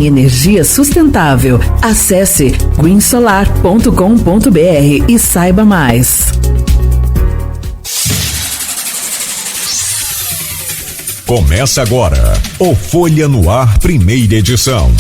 Energia sustentável. Acesse greensolar.com.br e saiba mais. Começa agora o Folha no Ar, primeira edição.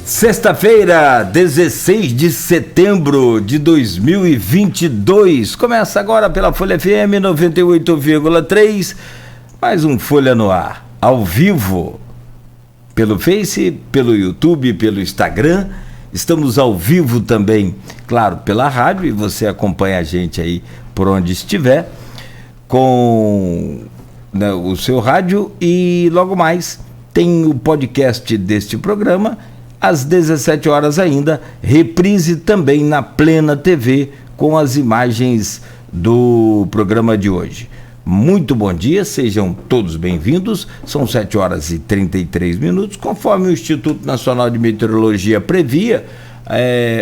Sexta-feira, 16 de setembro de 2022. Começa agora pela Folha FM 98,3. Mais um Folha no Ar, ao vivo, pelo Face, pelo YouTube, pelo Instagram. Estamos ao vivo também, claro, pela rádio, e você acompanha a gente aí por onde estiver, com o seu rádio, e logo mais tem o podcast deste programa. Às 17 horas ainda, reprise também na Plena TV com as imagens do programa de hoje. Muito bom dia, sejam todos bem-vindos. São 7 horas e 33 minutos, conforme o Instituto Nacional de Meteorologia previa.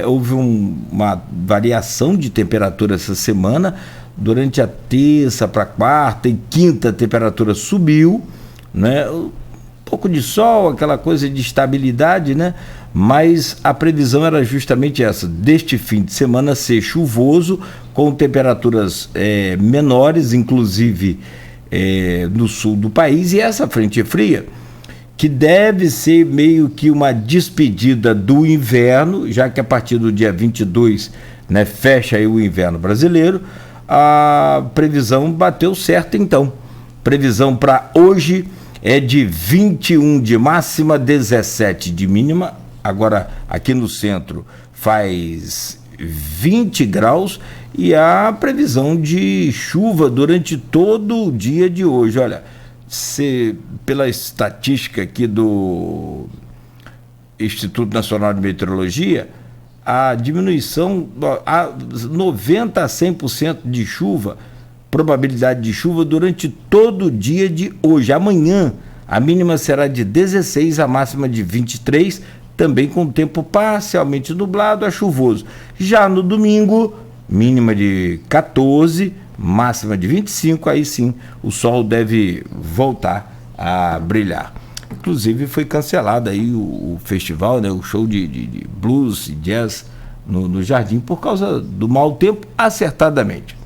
Houve uma variação de temperatura essa semana. Durante a terça para quarta e quinta a temperatura subiu, né? Pouco de sol, aquela coisa de estabilidade, né? Mas a previsão era justamente essa, deste fim de semana ser chuvoso, com temperaturas menores, inclusive no sul do país, e essa frente fria, que deve ser meio que uma despedida do inverno, já que a partir do dia 22, né, fecha aí o inverno brasileiro. A previsão bateu certo, então. Previsão para hoje é de 21 de máxima, 17 de mínima. Agora aqui no centro faz 20 graus e a previsão de chuva durante todo o dia de hoje. Olha, pela estatística aqui do Instituto Nacional de Meteorologia, a diminuição, 90 a 100% de chuva, probabilidade de chuva durante todo o dia de hoje. Amanhã a mínima será de 16, a máxima de 23, também com tempo parcialmente nublado a chuvoso. Já no domingo, mínima de 14, máxima de 25, aí sim o sol deve voltar a brilhar. Inclusive foi cancelado aí o festival, né, o show de blues e jazz no Jardim por causa do mau tempo, acertadamente.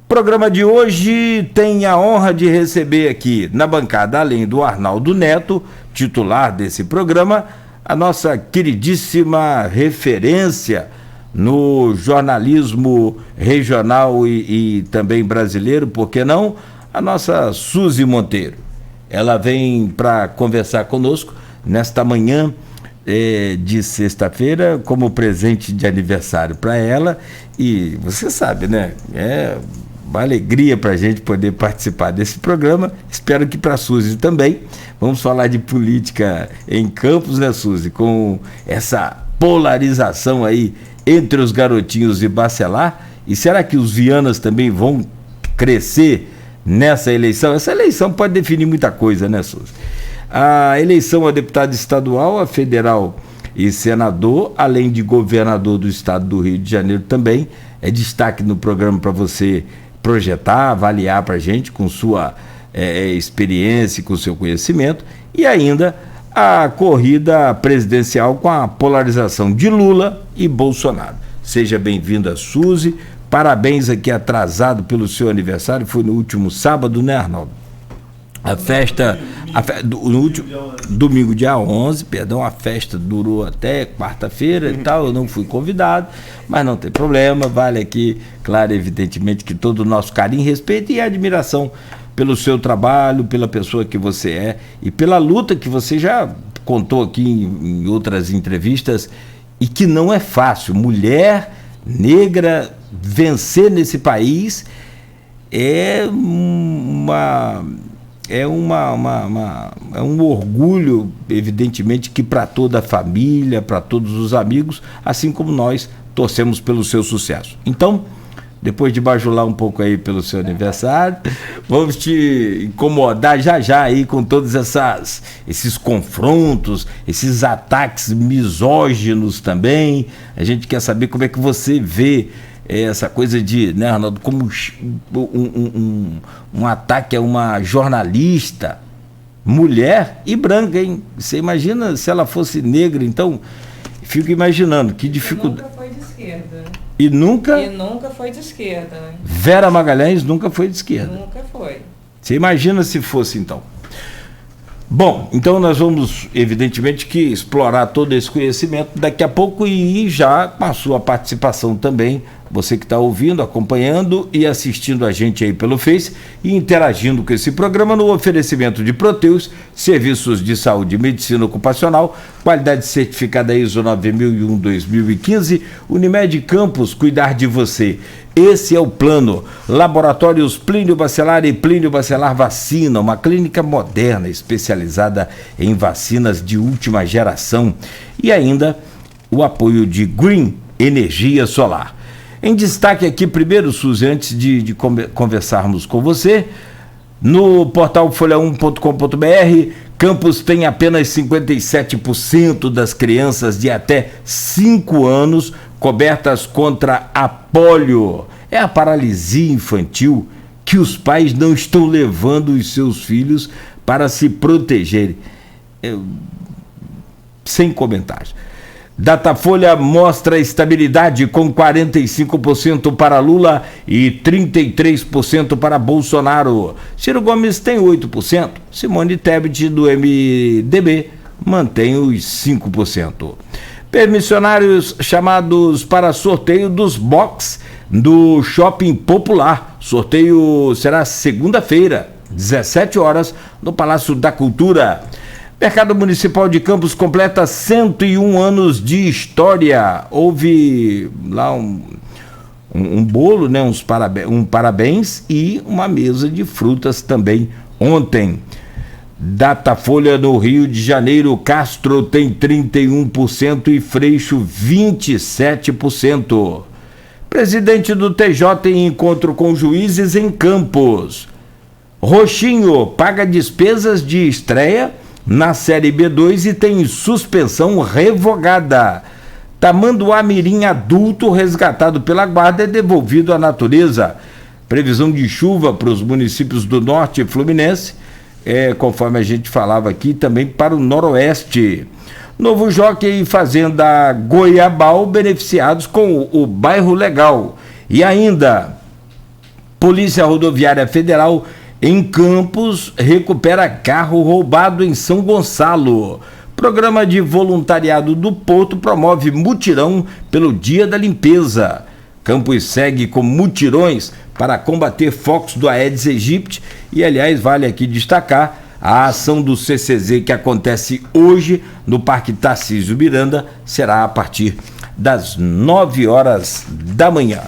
Programa de hoje tem a honra de receber aqui na bancada, além do Arnaldo Neto, titular desse programa, a nossa queridíssima referência no jornalismo regional e também brasileiro, por que não? A nossa Suzy Monteiro. Ela vem para conversar conosco nesta manhã de sexta-feira, como presente de aniversário para ela. E você sabe, né? uma alegria para a gente poder participar desse programa. Espero que para a Suzy também. Vamos falar de política em Campos, né, Suzy? Com essa polarização aí entre os garotinhos de Bacelar. E será que os Vianas também vão crescer nessa eleição? Essa eleição pode definir muita coisa, né, Suzy? A eleição a deputado estadual, a federal e senador, além de governador do estado do Rio de Janeiro também, é destaque no programa para você projetar, avaliar para a gente com sua experiência, com seu conhecimento, e ainda a corrida presidencial com a polarização de Lula e Bolsonaro. Seja bem-vinda, Suzy. Parabéns aqui atrasado pelo seu aniversário, foi no último sábado, né, Arnaldo? A festa, no último domingo, dia 11, perdão, a festa durou até quarta-feira e tal, eu não fui convidado, mas não tem problema, vale aqui, claro, evidentemente, que todo o nosso carinho, respeito e admiração pelo seu trabalho, pela pessoa que você é e pela luta que você já contou aqui em outras entrevistas e que não é fácil. Mulher negra vencer nesse país é um orgulho, evidentemente, que para toda a família, para todos os amigos, assim como nós torcemos pelo seu sucesso. Então, depois de bajular um pouco aí pelo seu aniversário, vamos te incomodar já aí com todos esses confrontos, esses ataques misóginos também. A gente quer saber como é que você vê essa coisa de, né, Arnaldo, como um ataque a uma jornalista, mulher e branca, hein? Você imagina se ela fosse negra, então, fico imaginando que dificuldade. Nunca foi de esquerda. E nunca foi de esquerda, né? Vera Magalhães nunca foi de esquerda. Nunca foi. Você imagina se fosse, então. Bom, então nós vamos, evidentemente, que explorar todo esse conhecimento daqui a pouco e já com a sua participação também, você que está ouvindo, acompanhando e assistindo a gente aí pelo Face e interagindo com esse programa no oferecimento de Proteus, serviços de saúde e medicina ocupacional, qualidade certificada ISO 9001-2015, Unimed Campos, cuidar de você. Esse é o plano. Laboratórios Plínio Bacelar e Plínio Bacelar Vacina, uma clínica moderna especializada em vacinas de última geração. E ainda o apoio de Green Energia Solar. Em destaque aqui, primeiro, Suzy, antes de conversarmos com você, no portal folha1.com.br, Campos tem apenas 57% das crianças de até 5 anos cobertas contra a polio. É a paralisia infantil que os pais não estão levando os seus filhos para se protegerem. Sem comentários. Datafolha mostra estabilidade com 45% para Lula e 33% para Bolsonaro. Ciro Gomes tem 8%. Simone Tebet, do MDB, mantém os 5%. Permissionários chamados para sorteio dos box do Shopping Popular. Sorteio será segunda-feira, 17 horas, no Palácio da Cultura. Mercado Municipal de Campos completa 101 anos de história. Houve lá um bolo, né, um parabéns e uma mesa de frutas também ontem. Datafolha no Rio de Janeiro, Castro tem 31% e Freixo 27%. Presidente do TJ em encontro com juízes em Campos. Roxinho paga despesas de estreia na Série B2 e tem suspensão revogada. Tamanduá Mirim adulto resgatado pela guarda é devolvido à natureza. Previsão de chuva para os municípios do norte fluminense, conforme a gente falava aqui, também para o noroeste. Novo Jockey e Fazenda Goiabal beneficiados com o bairro legal. E ainda, Polícia Rodoviária Federal em Campos recupera carro roubado em São Gonçalo. Programa de voluntariado do Porto promove mutirão pelo Dia da Limpeza. Campos segue com mutirões para combater focos do Aedes aegypti e, aliás, vale aqui destacar a ação do CCZ que acontece hoje no Parque Tarcísio Miranda, será a partir das 9 horas da manhã.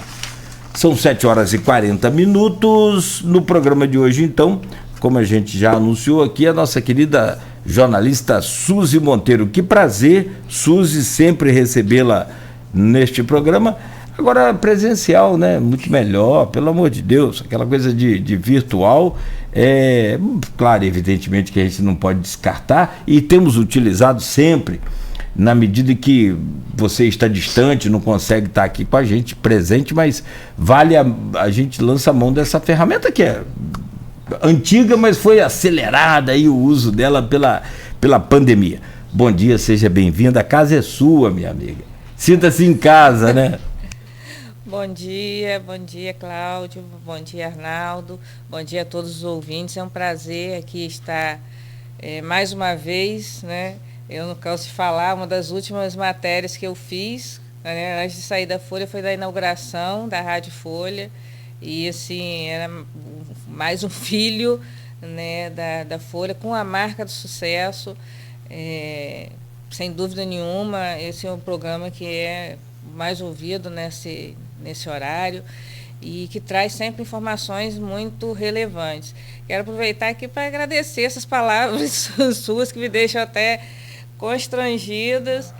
São 7h40. No programa de hoje, então, como a gente já anunciou aqui, a nossa querida jornalista Suzy Monteiro. Que prazer, Suzy, sempre recebê-la neste programa. Agora presencial, né? Muito melhor, pelo amor de Deus. Aquela coisa de virtual, claro, evidentemente que a gente não pode descartar, e temos utilizado sempre, na medida que você está distante, não consegue estar aqui com a gente presente, mas vale a gente lança a mão dessa ferramenta que é antiga, mas foi acelerada aí o uso dela pela pandemia. Bom dia, seja bem-vinda, a casa é sua, minha amiga. Sinta-se em casa, né? Bom dia, Cláudio, bom dia, Arnaldo, bom dia a todos os ouvintes. É um prazer aqui estar mais uma vez, né? Eu não canso de falar, uma das últimas matérias que eu fiz, né, antes de sair da Folha, foi da inauguração da Rádio Folha, e assim, era mais um filho, né, da Folha, com a marca do sucesso, sem dúvida nenhuma. Esse é um programa que é mais ouvido nesse horário e que traz sempre informações muito relevantes. Quero aproveitar aqui para agradecer essas palavras suas que me deixam até constrangidas.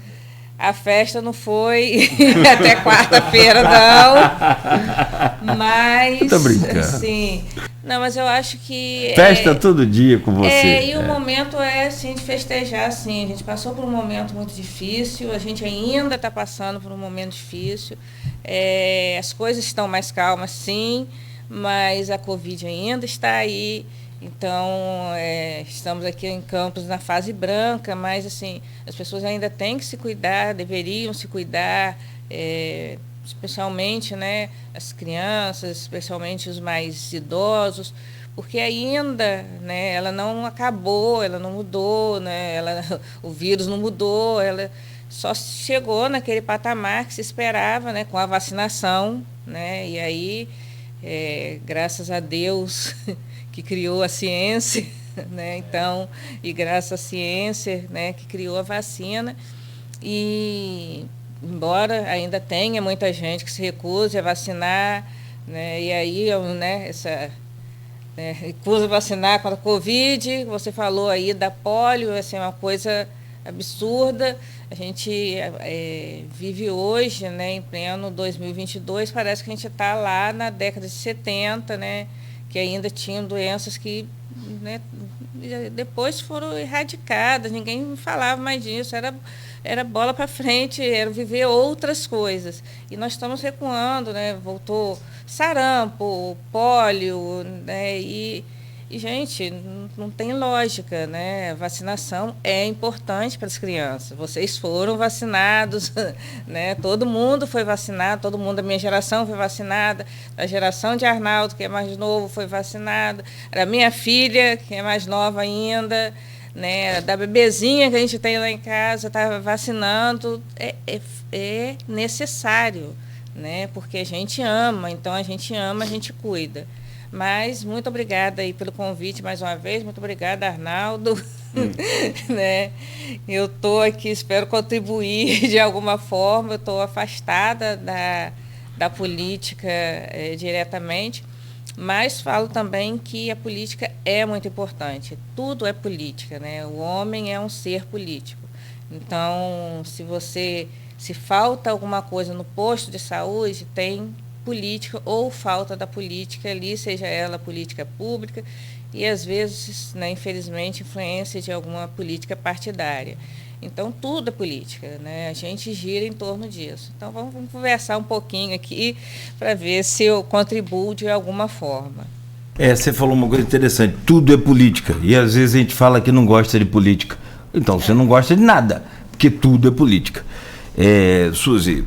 A festa não foi até quarta-feira, não. Mas, tô brincando. Assim, não, mas eu acho que... Festa todo dia com você. E o momento é, assim, de festejar, assim. A gente passou por um momento muito difícil, a gente ainda está passando por um momento difícil. As coisas estão mais calmas, sim, mas a Covid ainda está aí. Então, estamos aqui em Campos na fase branca, mas assim, as pessoas ainda têm que se cuidar, deveriam se cuidar, especialmente, né, as crianças, especialmente os mais idosos, porque ainda, né, ela não acabou, ela não mudou, né, o vírus não mudou, ela só chegou naquele patamar que se esperava, né, com a vacinação, né, e aí, graças a Deus que criou a ciência, né? Então, e graças à ciência, né, que criou a vacina, e embora ainda tenha muita gente que se recuse a vacinar, né, e aí, né, recusa a vacinar contra a Covid, você falou aí da polio, assim, uma coisa absurda. A gente vive hoje, né, em pleno 2022, parece que a gente está lá na década de 70, né, que ainda tinham doenças que, né, depois foram erradicadas, ninguém falava mais disso, era bola para frente, era viver outras coisas. E nós estamos recuando, né, voltou sarampo, pólio, né, e gente, não tem lógica, né? A vacinação é importante para as crianças. Vocês foram vacinados, né? Todo mundo foi vacinado, todo mundo da minha geração foi vacinada, a geração de Arnaldo, que é mais novo, foi vacinada, a minha filha, que é mais nova ainda, né? Da bebezinha que a gente tem lá em casa, estava vacinando. É necessário, né? Porque a gente ama, então a gente ama, a gente cuida. Mas muito obrigada aí pelo convite mais uma vez, muito obrigada, Arnaldo. Né? Eu estou aqui, espero contribuir de alguma forma, eu estou afastada da política diretamente, mas falo também que a política é muito importante, tudo é política, né? O homem é um ser político. Então, se falta alguma coisa no posto de saúde, tem política ou falta da política ali, seja ela política pública e, às vezes, né, infelizmente, influência de alguma política partidária. Então, tudo é política, né? A gente gira em torno disso. Então, vamos conversar um pouquinho aqui para ver se eu contribuo de alguma forma. Você falou uma coisa interessante, tudo é política, e às vezes a gente fala que não gosta de política. Então, você não gosta de nada, porque tudo é política. Suzy,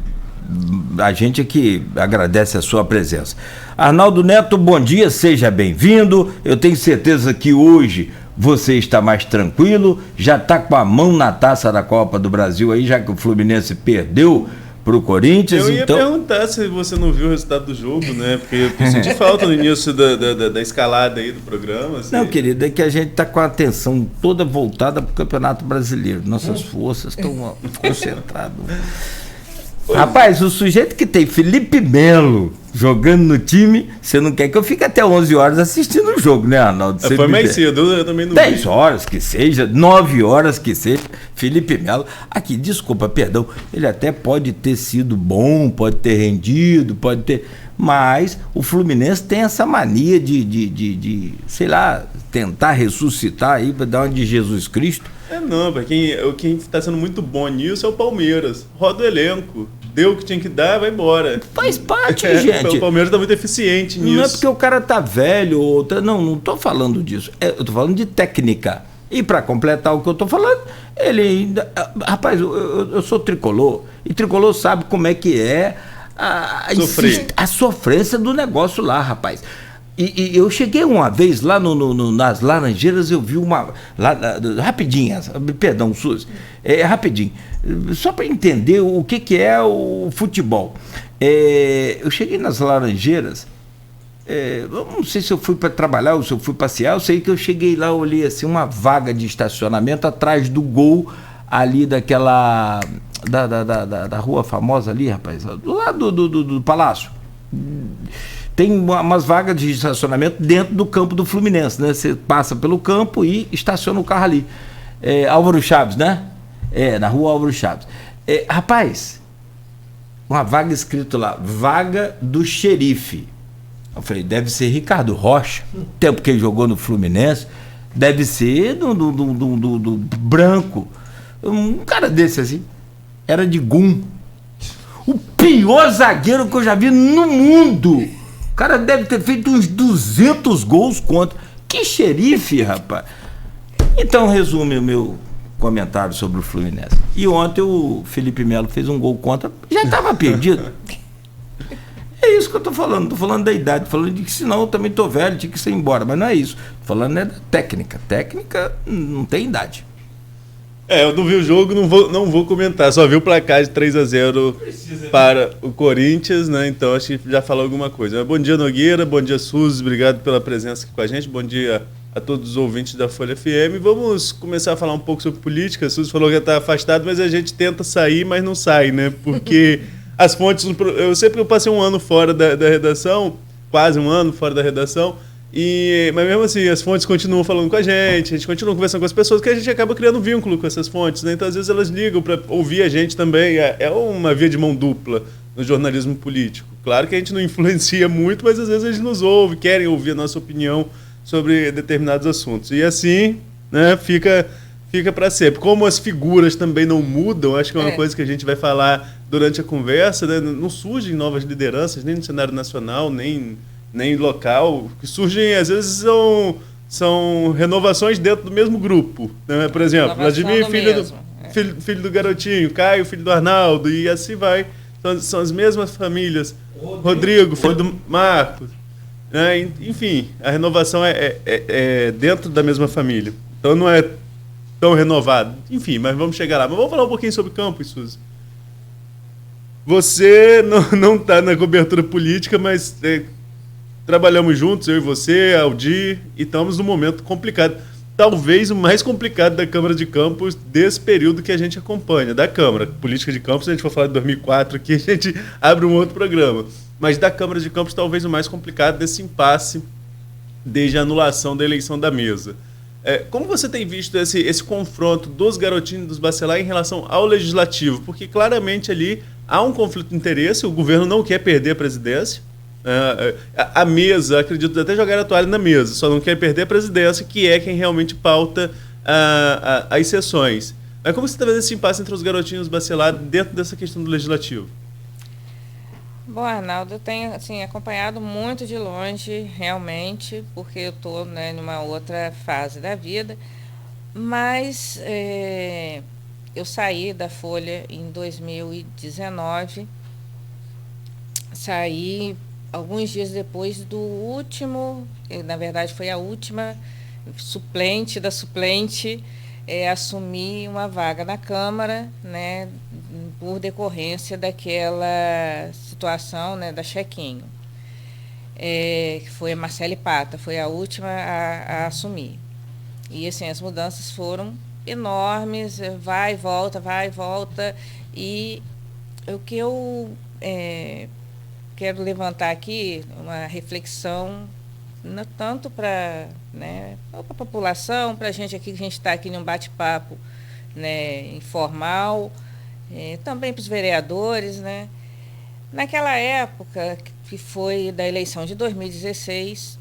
a gente aqui agradece a sua presença. Arnaldo Neto, bom dia, seja bem-vindo. Eu tenho certeza que hoje você está mais tranquilo, já está com a mão na taça da Copa do Brasil aí, já que o Fluminense perdeu para o Corinthians. Eu ia perguntar se você não viu o resultado do jogo, né? Porque eu senti falta no início da escalada aí do programa. Assim. Não, querido, é que a gente está com a atenção toda voltada para o Campeonato Brasileiro. Nossas forças estão concentradas. Rapaz, o sujeito que tem Felipe Melo jogando no time, você não quer que eu fique até 11 horas assistindo o jogo, né, Arnaldo? Foi mais cedo, eu também não 10 horas que seja, 9 horas que seja, Felipe Melo. Aqui, desculpa, perdão, ele até pode ter sido bom, pode ter rendido, pode ter... Mas o Fluminense tem essa mania de sei lá, tentar ressuscitar aí, para dar uma de Jesus Cristo. Não, quem está sendo muito bom nisso é o Palmeiras. Roda o elenco. Deu o que tinha que dar, vai embora. Faz parte, gente. O Palmeiras está muito eficiente nisso. Não é porque o cara tá velho ou não tô falando disso. Eu tô falando de técnica. E para completar o que eu tô falando, ele ainda... Rapaz, eu sou tricolor. E tricolor sabe como é que é a sofrência do negócio lá, rapaz. E eu cheguei uma vez lá nas Laranjeiras, eu vi rapidinho, perdão, Suzy, rapidinho, só para entender o que é o futebol. Eu cheguei nas Laranjeiras, eu não sei se eu fui para trabalhar ou se eu fui passear, eu sei que eu cheguei lá, olhei assim, uma vaga de estacionamento atrás do gol ali daquela, da rua famosa ali, rapaz, do lado do Palácio. Tem umas vagas de estacionamento dentro do campo do Fluminense, né? Você passa pelo campo e estaciona o carro ali. Álvaro Chaves, né? Na rua Álvaro Chaves. Rapaz, uma vaga escrito lá, vaga do xerife. Eu falei, deve ser Ricardo Rocha, tempo que ele jogou no Fluminense, deve ser do branco. Um cara desse assim, era de Gum. O pior zagueiro que eu já vi no mundo. O cara deve ter feito uns 200 gols contra. Que xerife, rapaz. Então, resume o meu comentário sobre o Fluminense. E ontem o Felipe Melo fez um gol contra. Já estava perdido. É isso que eu estou falando. Estou falando da idade. Estou falando de que senão eu também estou velho, tinha que ser embora. Mas não é isso. Estou falando da técnica. Técnica não tem idade. Eu não vi o jogo, não vou comentar. Só vi o placar de 3-0 para o Corinthians, né? Então acho que já falou alguma coisa. Mas bom dia, Nogueira. Bom dia, Suzy. Obrigado pela presença aqui com a gente. Bom dia a todos os ouvintes da Folha FM. Vamos começar a falar um pouco sobre política. A Suzy falou que está afastado, mas a gente tenta sair, mas não sai, né? Porque as fontes... Eu passei um ano fora da redação, quase um ano fora da redação, mas mesmo assim, as fontes continuam falando com a gente continua conversando com as pessoas, que a gente acaba criando vínculo com essas fontes, né? Então, às vezes, elas ligam para ouvir a gente também. É uma via de mão dupla no jornalismo político. Claro que a gente não influencia muito, mas às vezes eles nos ouvem, querem ouvir a nossa opinião sobre determinados assuntos. E assim, né, fica para sempre. Como as figuras também não mudam, acho que é uma coisa que a gente vai falar durante a conversa, né? Não surgem novas lideranças, nem no cenário nacional, nem local, que surgem, às vezes, são renovações dentro do mesmo grupo, né? Por exemplo, Vladimir, filho do Garotinho, Caio, filho do Arnaldo, e assim vai. São as mesmas famílias. Rodrigo, filho do Marcos. Né? Enfim, a renovação é dentro da mesma família. Então não é tão renovado. Enfim, mas vamos chegar lá. Mas vamos falar um pouquinho sobre campus, Suzy. Você não está na cobertura política, mas... trabalhamos juntos, eu e você, Aldir, e estamos num momento complicado. Talvez o mais complicado da Câmara de Campos desse período que a gente acompanha, da Câmara. Política de Campos, se a gente for falar de 2004 aqui, a gente abre um outro programa. Mas da Câmara de Campos, talvez o mais complicado desse impasse desde a anulação da eleição da mesa. Como você tem visto esse confronto dos Garotinhos e dos Bacelar em relação ao Legislativo? Porque claramente ali há um conflito de interesse, o governo não quer perder a presidência. A mesa, acredito até jogar a toalha na mesa, só não quer perder a presidência, que é quem realmente pauta as sessões. Mas como você está vendo esse impasse entre os Garotinhos e os Bacelar dentro dessa questão do Legislativo? Bom, Arnaldo, eu tenho acompanhado muito de longe, realmente, porque eu estou, né, numa outra fase da vida, mas eu saí da Folha em 2019, saí alguns dias depois do último, na verdade foi a última suplente da suplente, assumir uma vaga na Câmara, né, por decorrência daquela situação, né, da Chequinho, que foi a Marcele Pata, foi a última a assumir. E assim, as mudanças foram enormes, vai e volta, e o que eu quero levantar aqui, uma reflexão, não tanto para, né, a população, para a gente aqui, que a gente está aqui num bate-papo, né, informal, também para os vereadores, né? Naquela época, que foi da eleição de 2016,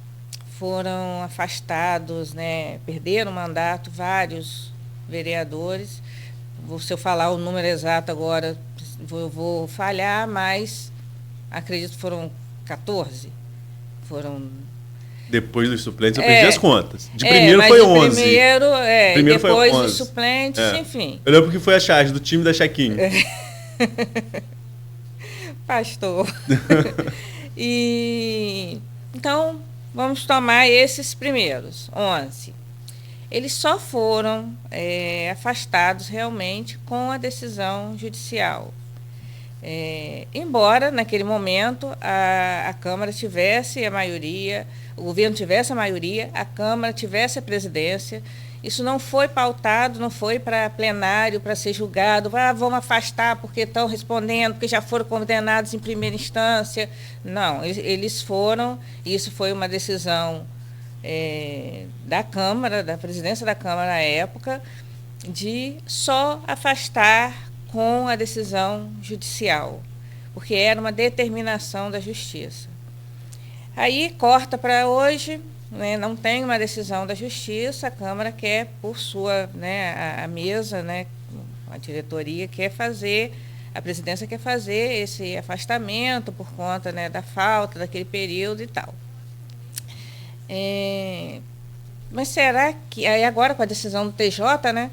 foram afastados, né, perderam o mandato vários vereadores. Se eu falar o número exato agora, eu vou falhar, mas acredito que foram 14. Foram... Depois dos suplentes, eu perdi as contas. De primeiro mas foi de 11. Primeiro, depois foi 11. Dos suplentes, enfim. Eu lembro que foi a charge do time da Chaquinho. Pastor. Então, vamos tomar esses primeiros, 11. Eles só foram afastados realmente com a decisão judicial. Embora, naquele momento, a Câmara tivesse a maioria, o governo tivesse a maioria, a Câmara tivesse a presidência. Isso não foi pautado, não foi para plenário, para ser julgado. Vamos afastar porque estão respondendo, porque já foram condenados em primeira instância. Não, eles foram, isso foi uma decisão da Câmara, da presidência da Câmara na época, de só afastar com a decisão judicial, porque era uma determinação da Justiça. Aí corta para hoje, né, não tem uma decisão da Justiça, a Câmara quer, por sua, né, a mesa, né, a diretoria quer fazer, a presidência quer fazer esse afastamento por conta, né, da falta daquele período e tal. Mas será que, aí agora com a decisão do TJ, né,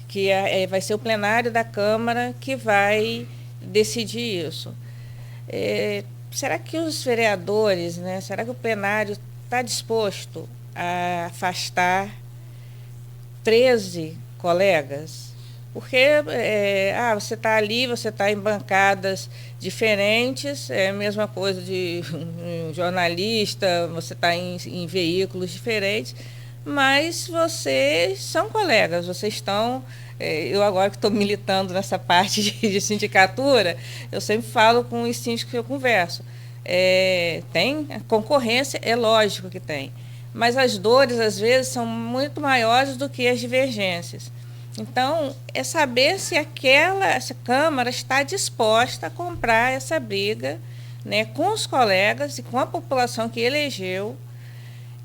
que vai ser o plenário da Câmara que vai decidir isso. Será que os vereadores, né, será que o plenário está disposto a afastar 13 colegas? Porque você está ali, você está em bancadas diferentes, é a mesma coisa de um jornalista, você está em veículos diferentes, mas vocês são colegas, vocês estão... eu agora que estou militando nessa parte de sindicatura, eu sempre falo com os síndicos que eu converso. Tem concorrência, é lógico que tem, mas as dores, às vezes, são muito maiores do que as divergências. Então, é saber se essa Câmara está disposta a comprar essa briga, né, com os colegas e com a população que elegeu,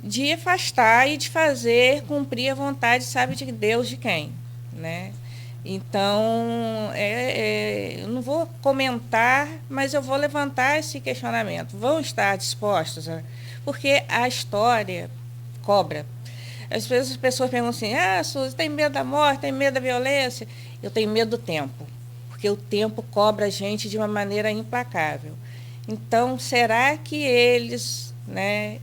de afastar e de fazer cumprir a vontade, sabe de Deus de quem, né? Então, eu não vou comentar, mas eu vou levantar esse questionamento. Vão estar dispostos? Porque a história cobra. Às vezes as pessoas perguntam assim, Suzy, tem medo da morte, tem medo da violência? Eu tenho medo do tempo, porque o tempo cobra a gente de uma maneira implacável. Então, será que eles, né,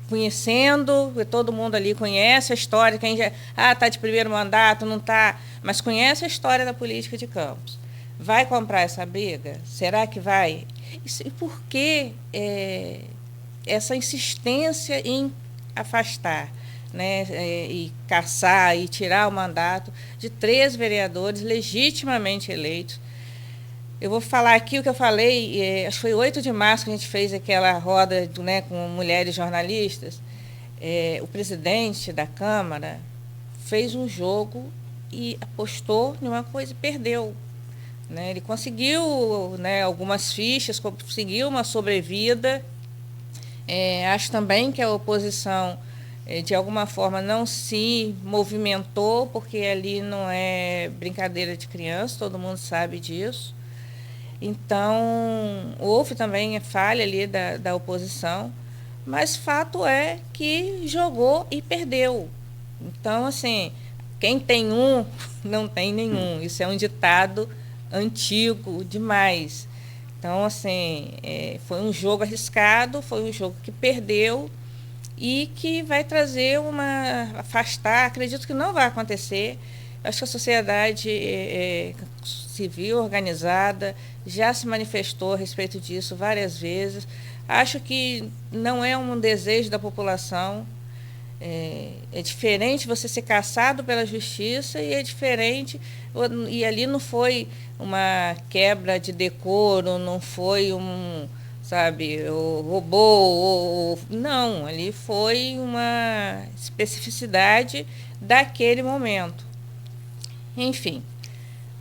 conhecendo, todo mundo ali conhece a história, quem já está de primeiro mandato, não está, mas conhece a história da política de Campos, vai comprar essa briga? Será que vai? E por que essa insistência em afastar, né, e caçar e tirar o mandato de 3 vereadores legitimamente eleitos? Eu vou falar aqui o que eu falei, acho que foi 8 de março que a gente fez aquela roda, né, com mulheres jornalistas. O presidente da Câmara fez um jogo e apostou em uma coisa e perdeu. Né? Ele conseguiu, né, algumas fichas, conseguiu uma sobrevida. Acho também que a oposição, de alguma forma, não se movimentou, porque ali não é brincadeira de criança, todo mundo sabe disso. Então, houve também a falha ali da oposição, mas fato é que jogou e perdeu. Então, assim, quem tem um, não tem nenhum. Isso é um ditado antigo demais. Então, assim, foi um jogo arriscado, foi um jogo que perdeu e que vai trazer afastar, acredito que não vai acontecer. Acho que a sociedade civil organizada já se manifestou a respeito disso várias vezes. Acho que não é um desejo da população. É diferente você ser cassado pela justiça e é diferente, e ali não foi uma quebra de decoro, não foi sabe, o robô, não, ali foi uma especificidade daquele momento. Enfim,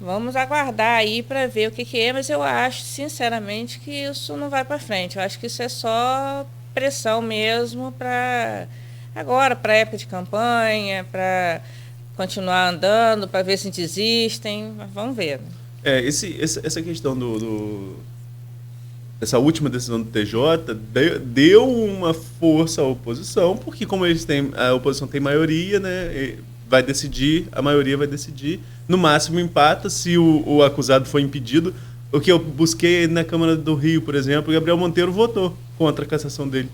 vamos aguardar aí para ver o que é, mas eu acho, sinceramente, que isso não vai para frente. Eu acho que isso é só pressão mesmo para agora, para a época de campanha, para continuar andando, para ver se desistem. Mas vamos ver. Essa questão essa última decisão do TJ deu uma força à oposição, porque como a oposição tem maioria, né, a maioria vai decidir, no máximo empata se o acusado for impedido. O que eu busquei na Câmara do Rio, por exemplo, o Gabriel Monteiro votou contra a cassação dele.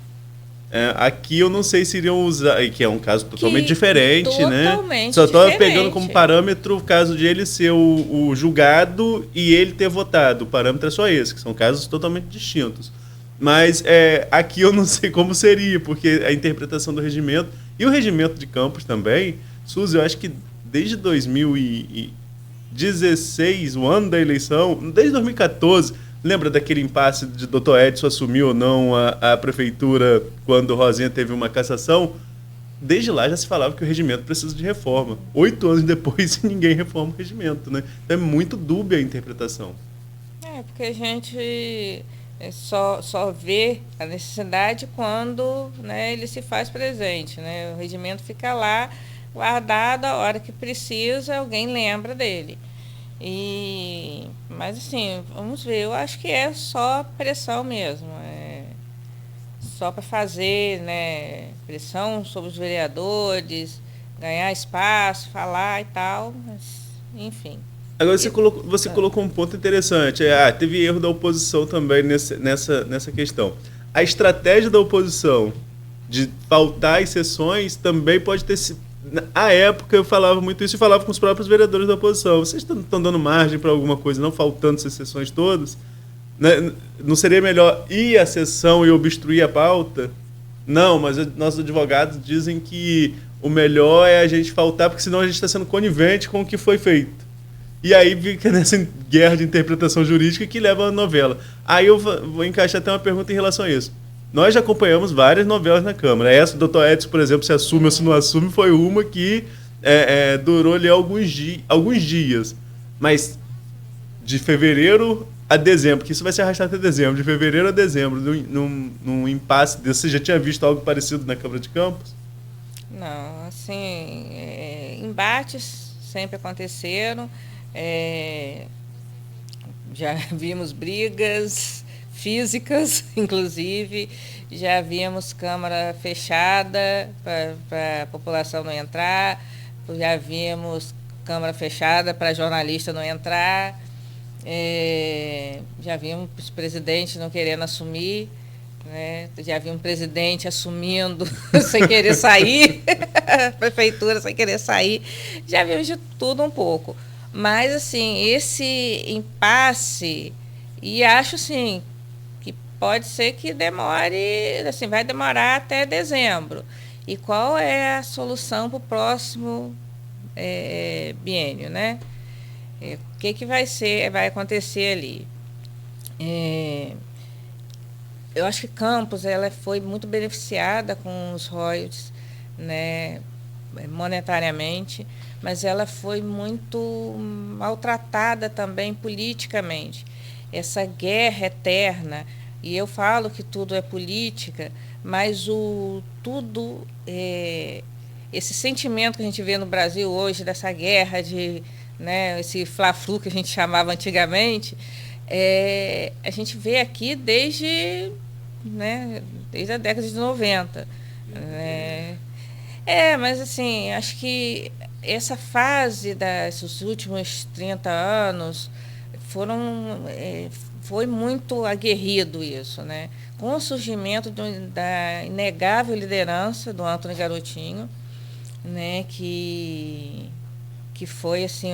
Aqui eu não sei se iriam usar, que é um caso totalmente diferente, né? Só estou pegando como parâmetro o caso de ele ser o julgado e ele ter votado. O parâmetro é só esse, que são casos totalmente distintos. Mas aqui eu não sei como seria, porque a interpretação do regimento e o regimento de Campos também, Suzy, eu acho que desde 2016, o ano da eleição, desde 2014, lembra daquele impasse de Dr. Edson assumir ou não a prefeitura quando Rosinha teve uma cassação? Desde lá já se falava que o regimento precisa de reforma. 8 anos depois, ninguém reforma o regimento, né? Então é muito dúbia a interpretação. Porque a gente só vê a necessidade quando, né, ele se faz presente, né? O regimento fica lá guardado, a hora que precisa, alguém lembra dele. Mas assim, vamos ver, eu acho que é só pressão mesmo, só para fazer, né, pressão sobre os vereadores, ganhar espaço, falar e tal, mas, enfim. Agora você colocou um ponto interessante, teve erro da oposição também nessa questão. A estratégia da oposição de faltar às sessões também pode ter sido. À época eu falava muito isso e falava com os próprios vereadores da oposição. Vocês estão dando margem para alguma coisa, não faltando essas sessões todas? Né? Não seria melhor ir à sessão e obstruir a pauta? Não, mas nossos advogados dizem que o melhor é a gente faltar, porque senão a gente está sendo conivente com o que foi feito. E aí fica nessa guerra de interpretação jurídica que leva a novela. Aí eu vou encaixar até uma pergunta em relação a isso. Nós já acompanhamos várias novelas na Câmara. Essa do Dr. Edson, por exemplo, se assume ou se não assume, foi uma que durou ali alguns dias. Mas de fevereiro a dezembro, que isso vai se arrastar até dezembro, de fevereiro a dezembro, num impasse desse, você já tinha visto algo parecido na Câmara de Campos? Não, assim, embates sempre aconteceram, já vimos brigas físicas, inclusive, já vimos Câmara fechada para a população não entrar, já vimos Câmara fechada para jornalista não entrar, já vimos os presidentes não querendo assumir, né? Já vimos um presidente assumindo sem querer sair, prefeitura sem querer sair, já vimos de tudo um pouco. Mas, assim, esse impasse, e acho, assim, que pode ser que demore, assim, vai demorar até dezembro. E qual é a solução para o próximo biênio, né? O que vai acontecer ali? Eu acho que Campos ela foi muito beneficiada com os royalties, né, monetariamente, mas ela foi muito maltratada também politicamente. Essa guerra eterna, e eu falo que tudo é política, mas esse sentimento que a gente vê no Brasil hoje, dessa guerra, né, esse fla-flu que a gente chamava antigamente, a gente vê aqui desde a década de 90. Mas assim, acho que essa fase desses últimos 30 anos foi muito aguerrido isso, né? Com o surgimento da inegável liderança do Antony Garotinho, né, que foi assim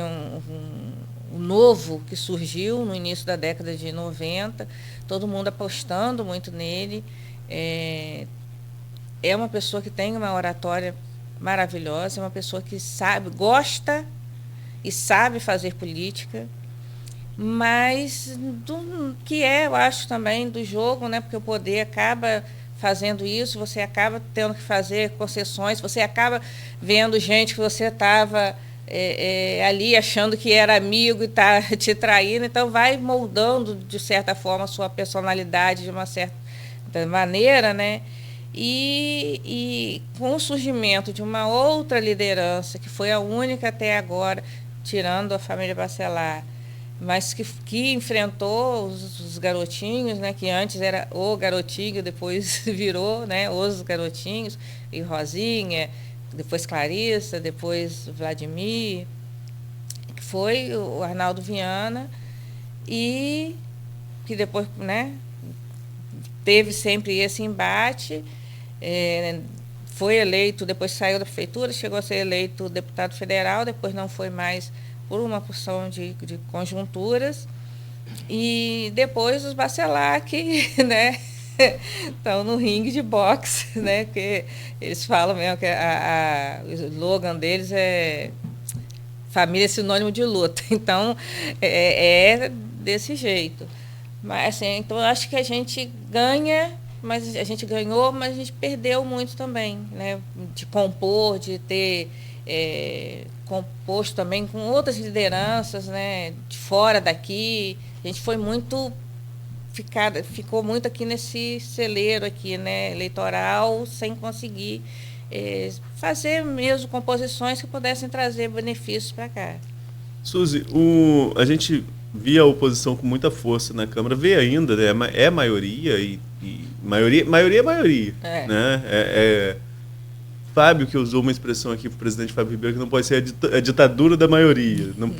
o novo que surgiu no início da década de 90, todo mundo apostando muito nele, é uma pessoa que tem uma oratória maravilhosa, é uma pessoa que sabe, gosta e sabe fazer política, mas que eu acho também do jogo, né? Porque o poder acaba fazendo isso, você acaba tendo que fazer concessões, você acaba vendo gente que você estava ali achando que era amigo e está te traindo, então vai moldando, de certa forma, a sua personalidade de uma certa maneira, né? E com o surgimento de uma outra liderança, que foi a única até agora, tirando a família Bacelar, mas que enfrentou os garotinhos, né, que antes era o garotinho, depois virou, né, os garotinhos, e Rosinha, depois Clarissa, depois Vladimir, que foi o Arnaldo Viana, e que depois, né, teve sempre esse embate, foi eleito, depois saiu da prefeitura, chegou a ser eleito deputado federal, depois não foi mais por uma porção de conjunturas, e depois os Bacelar que, né, estão no ringue de boxe, né, que eles falam mesmo que o slogan deles é família é sinônimo de luta, então é desse jeito. Mas assim, então eu acho que a gente ganha, mas a gente ganhou, mas a gente perdeu muito também, né, de compor, de ter composto também com outras lideranças, né, de fora daqui. A gente foi muito ficou muito aqui nesse celeiro aqui, né, eleitoral, sem conseguir fazer mesmo composições que pudessem trazer benefícios para cá. Suzy, a gente via a oposição com muita força na Câmara, vê ainda, né, é maioria e maioria é maioria, né? Fábio, que usou uma expressão aqui para o presidente Fábio Ribeiro, que não pode ser a ditadura da maioria. Não,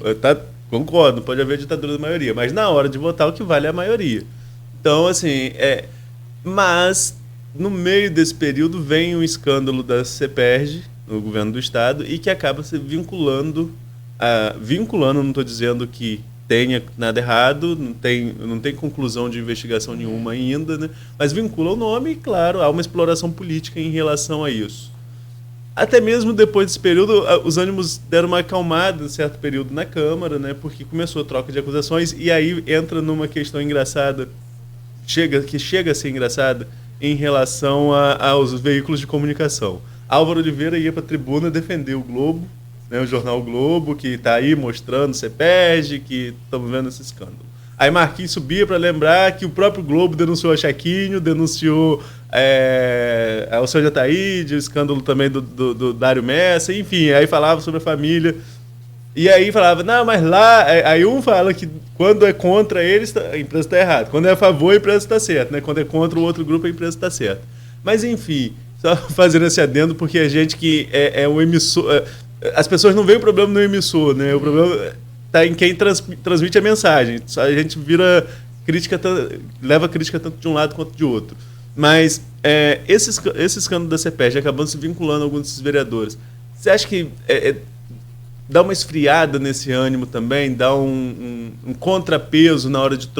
concordo, não pode haver a ditadura da maioria, mas na hora de votar o que vale é a maioria. Então, assim, mas no meio desse período vem um escândalo da CEPERJ, no governo do Estado, e que acaba se vinculando, não estou dizendo que tenha nada errado, não tem conclusão de investigação nenhuma ainda, né? Mas vincula o nome e, claro, há uma exploração política em relação a isso. Até mesmo depois desse período, os ânimos deram uma acalmada em certo período na Câmara, né, porque começou a troca de acusações, e aí entra numa questão engraçada, que chega a ser engraçada, em relação aos veículos de comunicação. Álvaro Oliveira ia para a tribuna defender o Globo, né, o jornal Globo, que está aí mostrando CEPERJ, que estamos vendo esse escândalo. Aí Marquinhos subia para lembrar que o próprio Globo denunciou a Chaquinho, denunciou o seu Jataíde, o escândalo também do Dário Messa, enfim, aí falava sobre a família. E aí falava, não, mas lá... Aí um fala que quando é contra eles, a empresa está errada. Quando é a favor, a empresa está certa, né? Quando é contra o outro grupo, a empresa está certa. Mas, enfim, só fazendo esse adendo, porque a gente que é um emissor... As pessoas não veem o problema no emissor, né? O problema está em quem transmite a mensagem. A gente leva crítica tanto de um lado quanto de outro. Mas esse escândalo da CEPERJ acabando se vinculando a alguns desses vereadores, você acha que dá uma esfriada nesse ânimo também, dá um contrapeso na hora de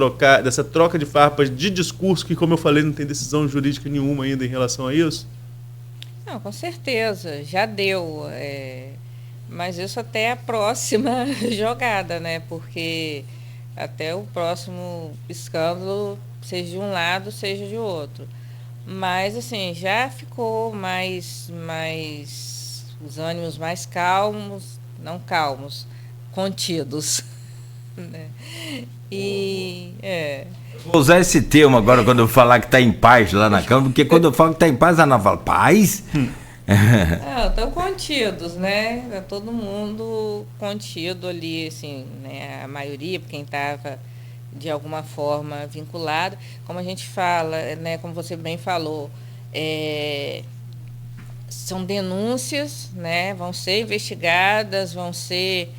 dessa troca de farpas de discurso, que, como eu falei, não tem decisão jurídica nenhuma ainda em relação a isso? Não, com certeza, já deu. Mas isso até a próxima jogada, né? Porque até o próximo escândalo, seja de um lado, seja de outro. Mas, assim, já ficou mais os ânimos mais calmos, não calmos, contidos. Né? Vou usar esse termo agora quando eu falar que está em paz lá na Câmara, porque quando eu falo que está em paz, a Ana fala, paz? Estão contidos, né? Tá todo mundo contido ali, assim, né? A maioria, quem estava de alguma forma vinculado. Como a gente fala, né? Como você bem falou, são denúncias, né? Vão ser investigadas, vão ser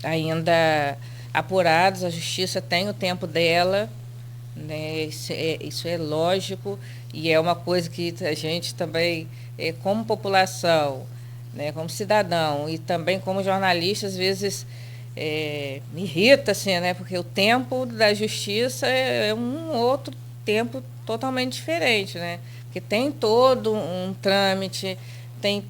ainda apuradas, a justiça tem o tempo dela, né? Isso é lógico, e é uma coisa que a gente também, como população, né, como cidadão e também como jornalista, às vezes me irrita, assim, né, porque o tempo da justiça é um outro tempo totalmente diferente, né? porque tem todo um trâmite, tem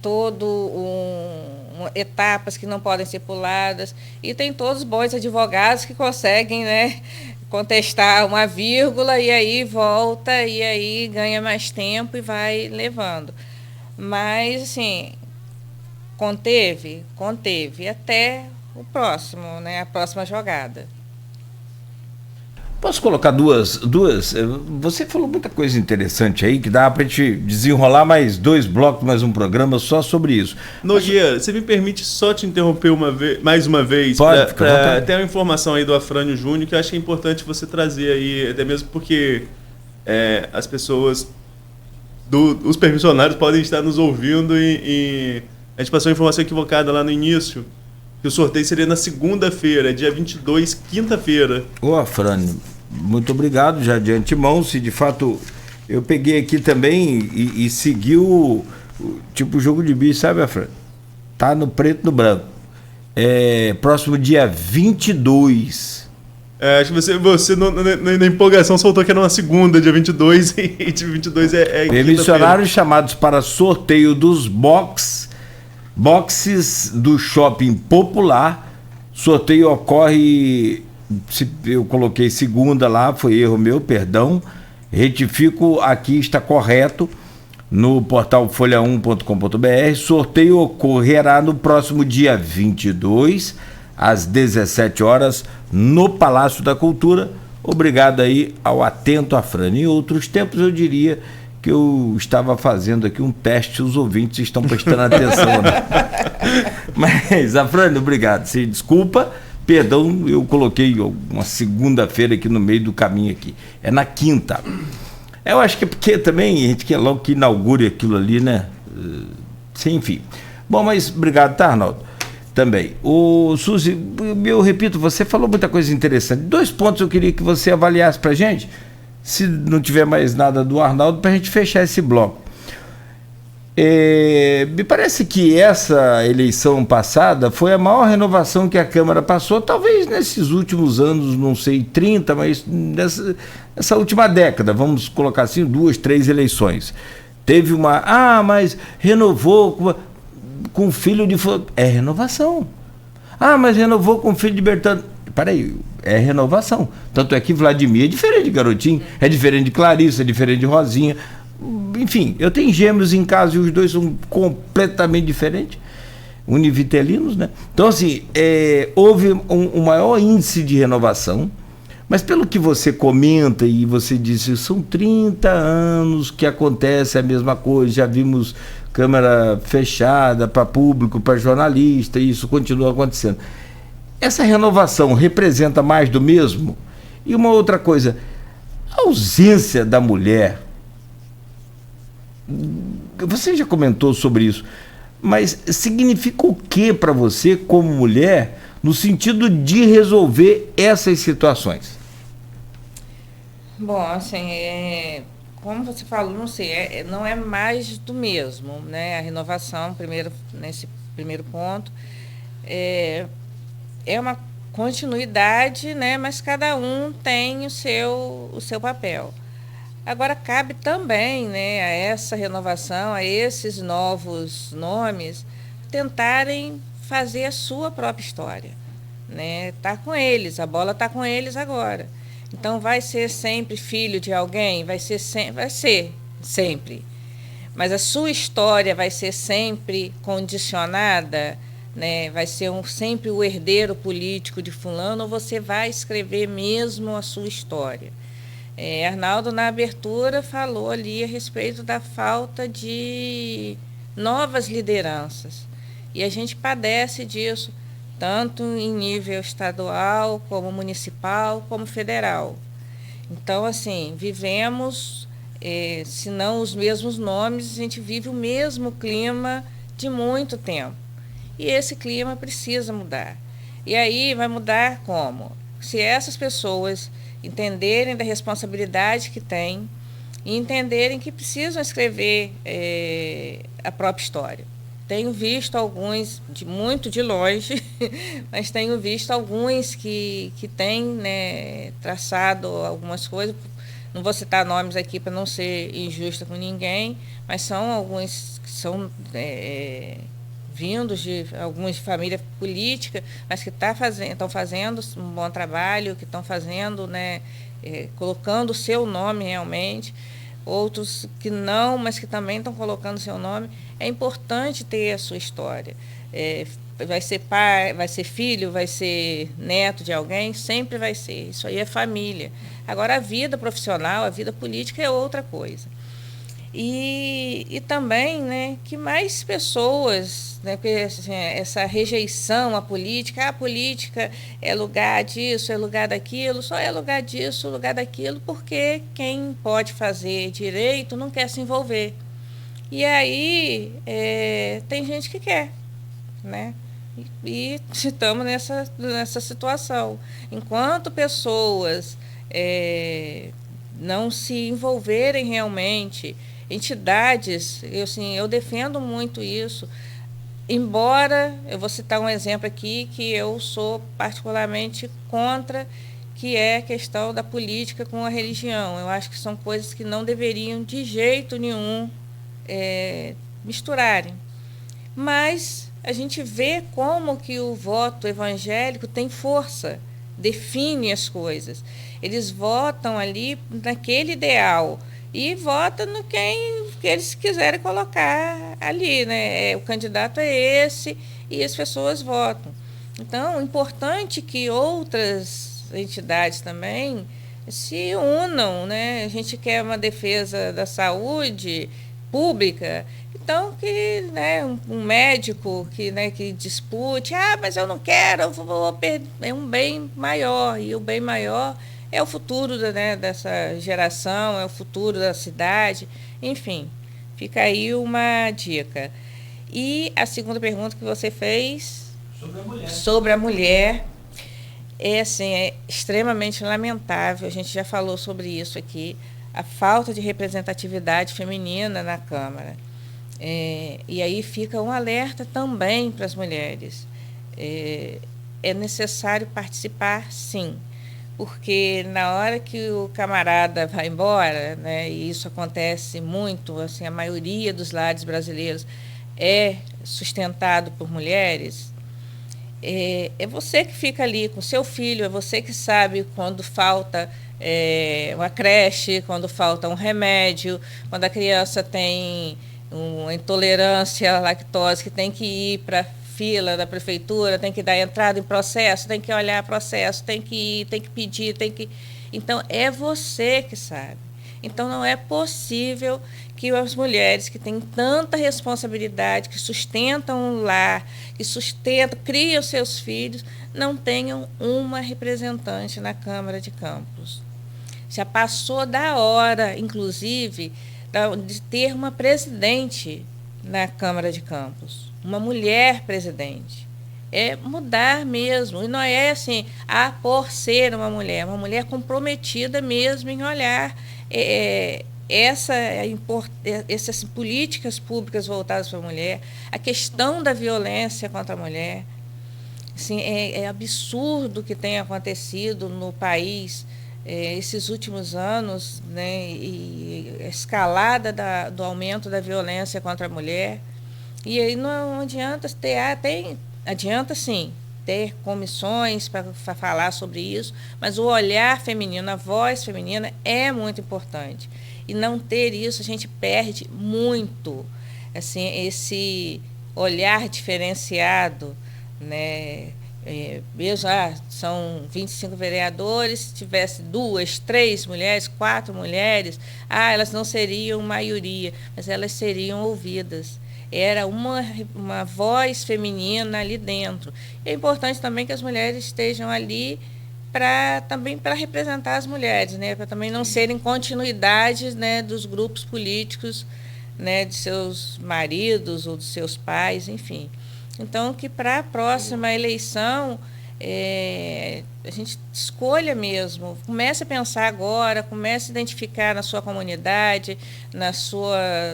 etapas que não podem ser puladas, e tem todos os bons advogados que conseguem, né, contestar uma vírgula e aí volta, e aí ganha mais tempo e vai levando. Mas, assim, conteve até o próximo, né, a próxima jogada. Posso colocar duas? Você falou muita coisa interessante aí, que dá pra gente desenrolar mais 2 blocos, mais um programa só sobre isso. Nogueira, você me permite só te interromper mais uma vez? Pode, tem uma informação aí do Afrânio Júnior que eu acho que é importante você trazer aí, até mesmo porque as pessoas, os permissionários podem estar nos ouvindo e a gente passou a informação equivocada lá no início, que o sorteio seria na segunda-feira, dia 22, quinta-feira. Ô, Afrânio, muito obrigado já de antemão. Se de fato eu peguei aqui também e segui o tipo jogo de bicho, sabe, Afrânio? Tá no preto e no branco. Próximo dia 22. Acho que você na empolgação soltou que era uma segunda, dia 22, e dia 22 é permissionários chamados para sorteio dos boxes do Shopping Popular. Sorteio ocorre, eu coloquei segunda lá, foi erro meu, perdão, retifico, aqui está correto, no portal folha1.com.br. Sorteio ocorrerá no próximo dia 22, às 17 horas, no Palácio da Cultura. Obrigado aí ao atento Afrânio. Em outros tempos eu diria que eu estava fazendo aqui um teste, os ouvintes estão prestando atenção, né? Mas, Afrânio, obrigado. Se desculpa, perdão, eu coloquei uma segunda-feira aqui no meio do caminho aqui. É na quinta. Eu acho que é porque também a gente quer logo que inaugure aquilo ali, né? Enfim. Bom, mas obrigado, tá, Arnaldo? Também. Suzy, eu repito, você falou muita coisa interessante. 2 pontos eu queria que você avaliasse pra gente. Se não tiver mais nada do Arnaldo, para a gente fechar esse bloco. Me parece que essa eleição passada foi a maior renovação que a Câmara passou, talvez nesses últimos anos, não sei, 30, mas nessa última década, vamos colocar assim, 2, 3 eleições. Teve mas renovou com filho de... É renovação. Mas renovou com filho de Bertano. Peraí, é renovação. Tanto é que Vladimir é diferente de Garotinho, é diferente de Clarissa, é diferente de Rosinha. Enfim, eu tenho gêmeos em casa e os dois são completamente diferentes, univitelinos, né? Então, assim, houve um maior índice de renovação, mas pelo que você comenta e você disse, são 30 anos que acontece a mesma coisa, já vimos Câmara fechada para público, para jornalista, e isso continua acontecendo. Essa renovação representa mais do mesmo? E uma outra coisa, a ausência da mulher, você já comentou sobre isso, mas significa o que para você como mulher no sentido de resolver essas situações? Bom, assim, como você falou, não sei, não é mais do mesmo, né? A renovação, nesse primeiro ponto, é uma continuidade, né? Mas cada um tem o seu papel. Agora, cabe também, né, a essa renovação, a esses novos nomes, tentarem fazer a sua própria história, né? Tá com eles, a bola está com eles agora. Então, vai ser sempre filho de alguém? Vai ser sempre. Mas a sua história vai ser sempre condicionada, né? Vai ser sempre o herdeiro político de fulano, ou você vai escrever mesmo a sua história? Arnaldo, na abertura, falou ali a respeito da falta de novas lideranças. E a gente padece disso, tanto em nível estadual, como municipal, como federal. Então, assim, vivemos, se não os mesmos nomes, a gente vive o mesmo clima de muito tempo. E esse clima precisa mudar. E aí vai mudar como? Se essas pessoas entenderem da responsabilidade que têm e entenderem que precisam escrever a própria história. Tenho visto alguns, muito de longe, mas tenho visto alguns que têm, né, traçado algumas coisas, não vou citar nomes aqui para não ser injusta com ninguém, mas são alguns que são vindos de algumas famílias políticas, mas que estão fazendo um bom trabalho, que estão fazendo, né, colocando o seu nome realmente, outros que não, mas que também estão colocando o seu nome. É importante ter a sua história. Vai ser pai, vai ser filho, vai ser neto de alguém, sempre vai ser. Isso aí é família. Agora, a vida profissional, a vida política é outra coisa. E também, né, que mais pessoas, né, porque assim, essa rejeição à política, a política é lugar disso, é lugar daquilo, só é lugar disso, lugar daquilo, porque quem pode fazer direito não quer se envolver. E aí tem gente que quer, né? E estamos nessa situação. Enquanto pessoas não se envolverem realmente, entidades, eu defendo muito isso, embora, eu vou citar um exemplo aqui que eu sou particularmente contra, que é a questão da política com a religião. Eu acho que são coisas que não deveriam de jeito nenhum misturarem. Mas a gente vê como que o voto evangélico tem força, define as coisas. Eles votam ali naquele ideal e votam no quem que eles quiserem colocar ali, né? O candidato é esse e as pessoas votam. Então, é importante que outras entidades também se unam, né? A gente quer uma defesa da saúde pública, então que, né, um médico que dispute, mas eu não quero, eu vou perder, é um bem maior, e o bem maior é o futuro dessa geração, é o futuro da cidade, enfim, fica aí uma dica. E a segunda pergunta que você fez sobre a mulher é extremamente lamentável, a gente já falou sobre isso aqui, a falta de representatividade feminina na Câmara. E aí fica um alerta também para as mulheres. É necessário participar, sim, porque na hora que o camarada vai embora, né, e isso acontece muito, assim, a maioria dos lares brasileiros é sustentado por mulheres, é você que fica ali com seu filho, é você que sabe quando falta uma creche, quando falta um remédio, quando a criança tem uma intolerância à lactose, que tem que ir para a fila da prefeitura, tem que dar entrada em processo, tem que olhar processo, tem que ir, tem que pedir, Então, é você que sabe. Então, não é possível que as mulheres que têm tanta responsabilidade, que sustentam um lar, que criam seus filhos, não tenham uma representante na Câmara de Campos. Já passou da hora, inclusive, de ter uma presidente na Câmara de Campos, uma mulher presidente. É mudar mesmo, e não é assim, por ser uma mulher comprometida mesmo em olhar essas políticas públicas voltadas para a mulher, a questão da violência contra a mulher. Assim, é absurdo o que tem acontecido no país esses últimos anos, né, e a escalada do aumento da violência contra a mulher. E aí não adianta adianta sim ter comissões para falar sobre isso, mas o olhar feminino, a voz feminina é muito importante. E não ter isso, a gente perde muito, assim, esse olhar diferenciado, né? Mesmo, são 25 vereadores, se tivesse 2, 3 mulheres, 4 mulheres, elas não seriam maioria, mas elas seriam ouvidas. Era uma voz feminina ali dentro. É importante também que as mulheres estejam ali também para representar as mulheres, né? Para também não serem continuidades, né, dos grupos políticos, né, de seus maridos ou dos seus pais, enfim. Então, que para a próxima eleição a gente escolha mesmo, comece a pensar agora, comece a identificar na sua comunidade,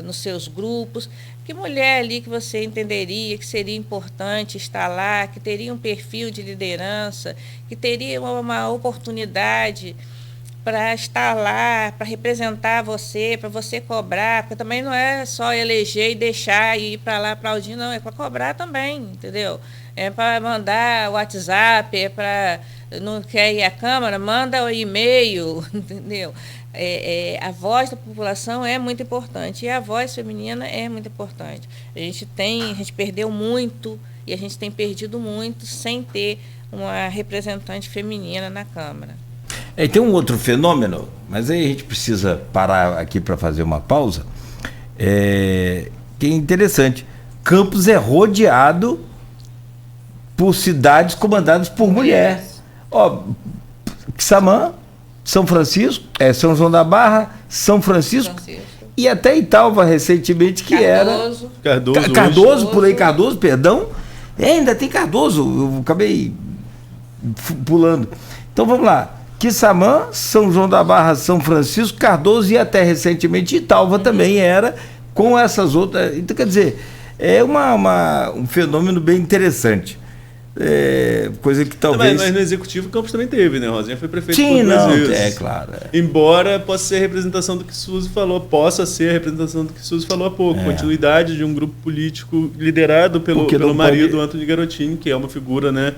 nos seus grupos, que mulher ali que você entenderia que seria importante estar lá, que teria um perfil de liderança, que teria uma oportunidade para estar lá, para representar você, para você cobrar, porque também não é só eleger e deixar e ir para lá aplaudir, não, é para cobrar também, entendeu? É para mandar o WhatsApp, é para... Não quer ir à Câmara, manda o e-mail, entendeu? A voz da população é muito importante, e a voz feminina é muito importante. A gente perdeu muito, e a gente tem perdido muito sem ter uma representante feminina na Câmara. E tem um outro fenômeno, mas aí a gente precisa parar aqui para fazer uma pausa, que é interessante. Campos é rodeado por cidades comandadas por mulher. Ó, Quissamã, São Francisco, São João da Barra, São Francisco. E até Italva recentemente, que Cardoso. era... Cardoso, pulei Cardoso, perdão. Ainda tem Cardoso, eu acabei pulando. Então vamos lá. Quissamã, São João da Barra, São Francisco, Cardoso e até recentemente Italva também era, com essas outras. Então, quer dizer, é um fenômeno bem interessante. Coisa que talvez... Mas no Executivo o Campos também teve, né? Rosinha foi prefeito por 2 vezes. É claro. Embora possa ser a representação do que Suzy falou há pouco. Continuidade de um grupo político liderado pelo marido Antony Garotinho, que é uma figura, né,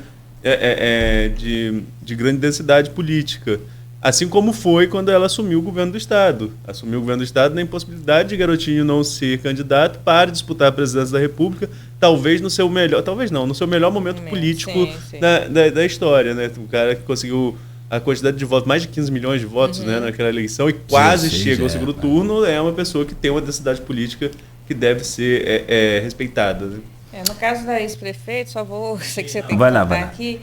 de grande densidade política. Assim como foi quando ela assumiu o governo do Estado. Assumiu o governo do Estado na impossibilidade de Garotinho não ser candidato para disputar a presidência da República, talvez no seu melhor momento político sim. Da história, né? Um cara que conseguiu a quantidade de votos, mais de 15 milhões de votos, né, naquela eleição, e quase chega ao segundo turno, é uma pessoa que tem uma densidade política que deve ser respeitada. Né? No caso da ex-prefeito, sei que você tem que contar aqui.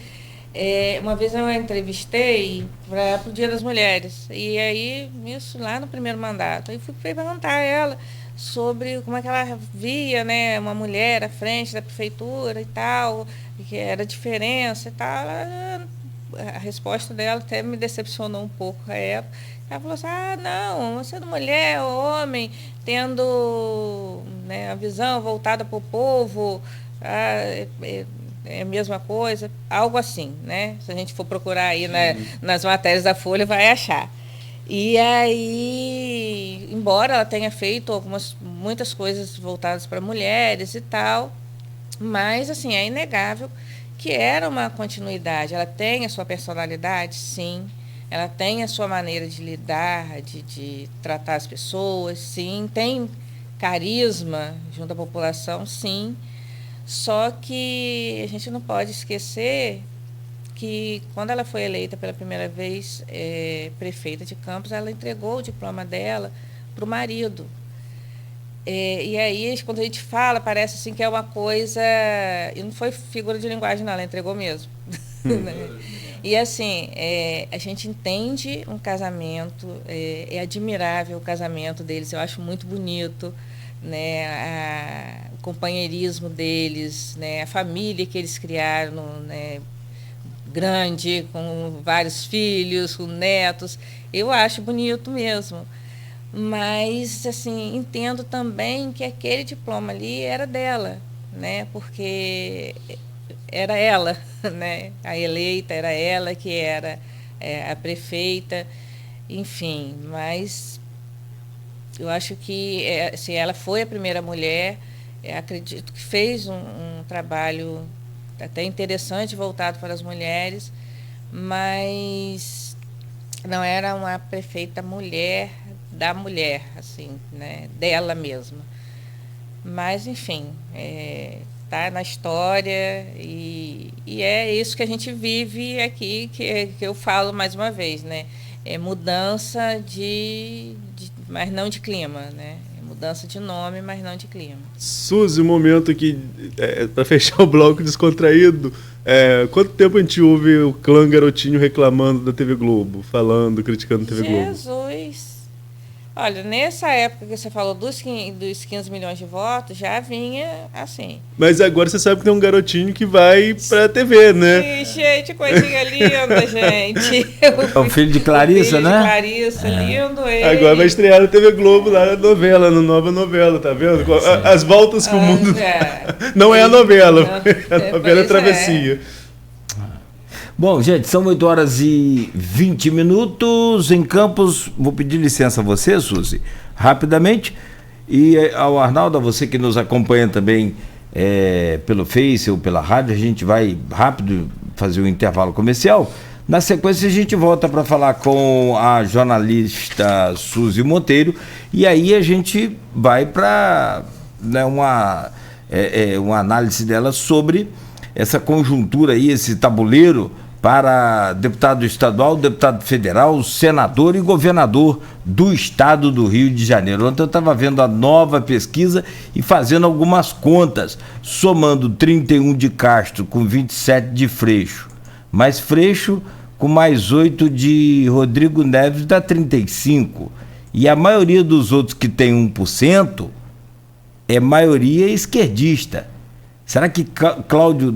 Uma vez eu entrevistei para o Dia das Mulheres, e aí, isso lá no primeiro mandato, aí fui perguntar a ela sobre como é que ela via, né, uma mulher à frente da prefeitura e tal, que era a diferença e tal. A resposta dela até me decepcionou um pouco a época. Ela falou assim, não, sendo mulher ou homem, tendo, né, a visão voltada para o povo, é a mesma coisa, algo assim, né? Se a gente for procurar aí nas matérias da Folha, vai achar. E aí, embora ela tenha feito muitas coisas voltadas para mulheres e tal, mas, assim, é inegável que era uma continuidade. Ela tem a sua personalidade, sim. Ela tem a sua maneira de lidar, de tratar as pessoas, sim. Tem carisma junto à população, sim. Só que a gente não pode esquecer que, quando ela foi eleita pela primeira vez prefeita de Campos, ela entregou o diploma dela para o marido. E aí, quando a gente fala, parece assim que é uma coisa... E não foi figura de linguagem, não, ela entregou mesmo. E assim, a gente entende um casamento, é admirável o casamento deles, eu acho muito bonito, né, o companheirismo deles, né, a família que eles criaram, né, grande, com vários filhos, com netos, eu acho bonito mesmo. Mas, assim, entendo também que aquele diploma ali era dela, né, porque era ela, né, a eleita era ela que era a prefeita, enfim, mas... Eu acho que se ela foi a primeira mulher, acredito que fez um trabalho até interessante voltado para as mulheres, mas não era uma prefeita mulher da mulher, assim, né, dela mesma. Mas, enfim, está na história e é isso que a gente vive aqui, que eu falo mais uma vez, né? É mudança mas não de clima, né? É mudança de nome, mas não de clima. Suzy, um momento aqui, para fechar o bloco descontraído, quanto tempo a gente ouve o clã Garotinho reclamando da TV Globo, criticando a TV Globo? Jesus! Olha, nessa época que você falou dos 15 milhões de votos, já vinha assim. Mas agora você sabe que tem um garotinho que vai pra TV, né? Gente, coisinha linda, gente. É o filho de Clarissa, né? Clarissa, lindo ele. Agora vai estrear na TV Globo, lá na novela, na nova novela, tá vendo? As voltas que o mundo... Não é a novela, a novela é Travessia. Bom, gente, são 8h20 em Campos. Vou pedir licença a você, Suzy, rapidamente. E ao Arnaldo, a você que nos acompanha também pelo Face ou pela rádio, a gente vai rápido fazer o intervalo comercial. Na sequência, a gente volta para falar com a jornalista Suzy Monteiro. E aí a gente vai para uma análise dela sobre essa conjuntura aí, esse tabuleiro para deputado estadual, deputado federal, senador e governador do estado do Rio de Janeiro. Ontem eu estava vendo a nova pesquisa e fazendo algumas contas, somando 31 de Castro com 27 de Freixo, mais Freixo com mais 8 de Rodrigo Neves dá 35. E a maioria dos outros que tem 1% é maioria esquerdista. Será que Cláudio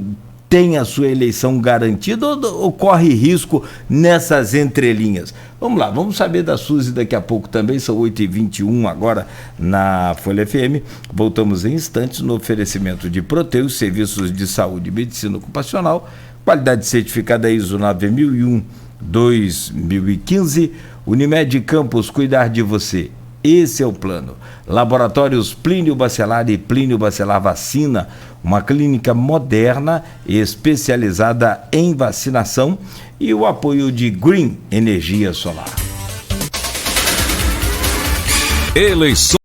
tem a sua eleição garantida ou corre risco nessas entrelinhas? Vamos lá, vamos saber da Suzy daqui a pouco também. São 8h21 agora na Folha FM. Voltamos em instantes no oferecimento de Proteus, serviços de saúde e medicina ocupacional, qualidade certificada ISO 9001-2015. Unimed Campos, cuidar de você. Esse é o plano. Laboratórios Plínio Bacelar e Plínio Bacelar Vacina, uma clínica moderna especializada em vacinação, e o apoio de Green Energia Solar. Eleição